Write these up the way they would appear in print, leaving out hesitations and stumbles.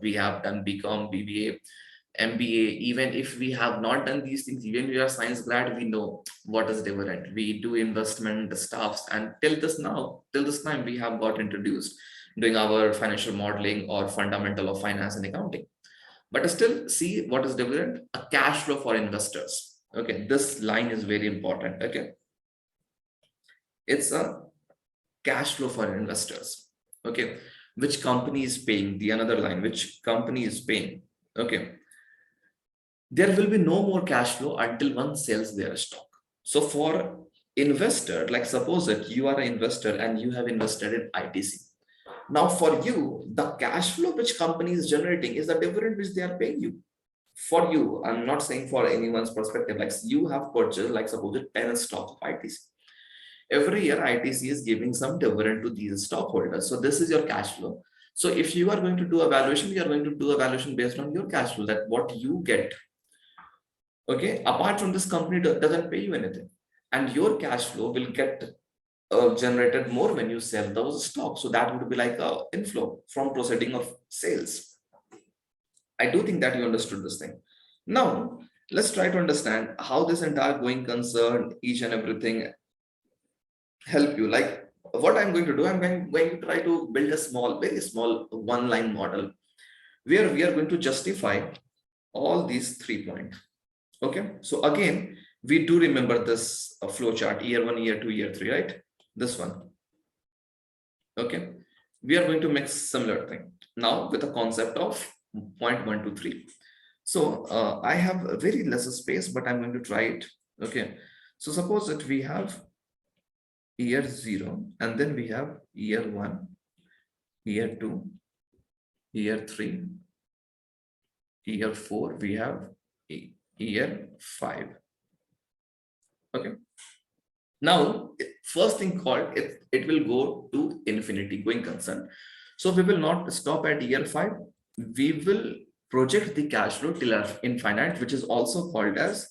we have done BCom, BBA, MBA. Even if we have not done these things, even we are science grad, we know what is dividend. We do investment stuffs, and till this time, we have got introduced doing our financial modeling or fundamental of finance and accounting. But still, see what is dividend? A cash flow for investors. Okay, this line is very important. Okay, it's a cash flow for investors. Okay, which company is paying? The another line, which company is paying? Okay, there will be no more cash flow until one sells their stock. So for investor, like suppose that you are an investor and you have invested in ITC. Now for you, the cash flow which company is generating is the dividend which they are paying you. For you, I'm not saying for anyone's perspective, like you have purchased, like suppose it 10 stock of ITC. Every year ITC is giving some dividend to these stockholders. So this is your cash flow. So if you are going to do a valuation, you are going to do a valuation based on your cash flow, that what you get. Okay, apart from this, company doesn't pay you anything, and your cash flow will get generated more when you sell those stocks. So that would be like a inflow from proceeding of sales. I do think that you understood this thing. Now let's try to understand how this entire going concern, each and everything help you. Like what I'm going to do, I'm going to try to build a small, very small one-line model where we are going to justify all these 3 points. Okay, so again, we do remember this flow chart, year 1, year 2, year 3, right? This one. Okay, we are going to make similar thing now with a concept of point 1 to 3. So I have a very less space, but I'm going to try it. Okay, so suppose that we have year 0, and then we have year 1, year 2, year 3, year 4, we have year 5. Okay, now first thing called it will go to infinity, going concern. So we will not stop at year 5. We will project the cash flow till infinite, which is also called as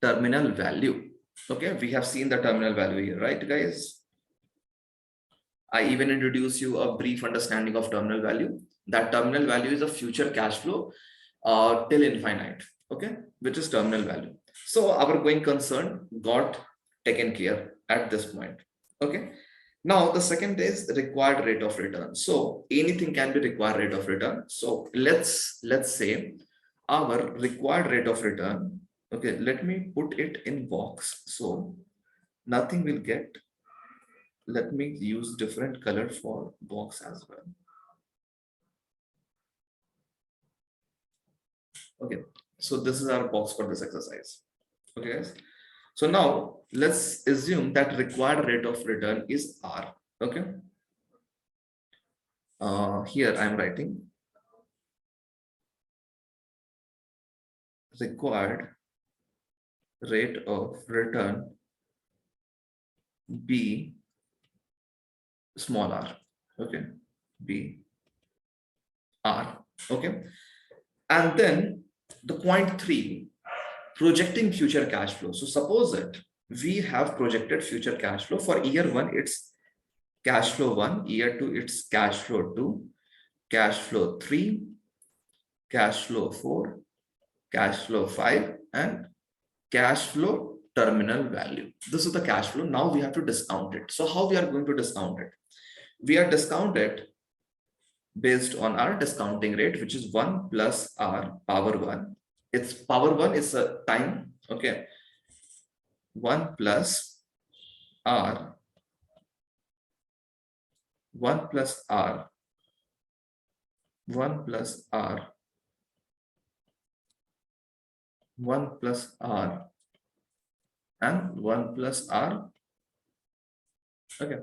terminal value. Okay, we have seen the terminal value here, right guys? I even introduce you a brief understanding of terminal value. That terminal value is a future cash flow till infinite. Okay, which is terminal value. So our going concern got taken care at this point. Okay, now the second is required rate of return. So anything can be required rate of return. So let's say our required rate of return. Okay, let me put it in box so nothing will get. Let me use different color for box as well. Okay, so this is our box for this exercise. Okay guys, so now let's assume that required rate of return is R. Okay, here I'm writing required rate of return B small r. Okay, B R. Okay, and then the point 3, projecting future cash flow. So suppose that we have projected future cash flow for year 1, it's cash flow 1, year 2, it's cash flow 2, cash flow 3, cash flow 4, cash flow 5, and cash flow terminal value. This is the cash flow. Now we have to discount it. So how we are going to discount it? We are discounted based on our discounting rate, which is 1 plus r power 1. It's power 1 is a time. Okay, 1 plus r, 1 plus r, 1 plus r, 1 plus r, and 1 plus r. Okay,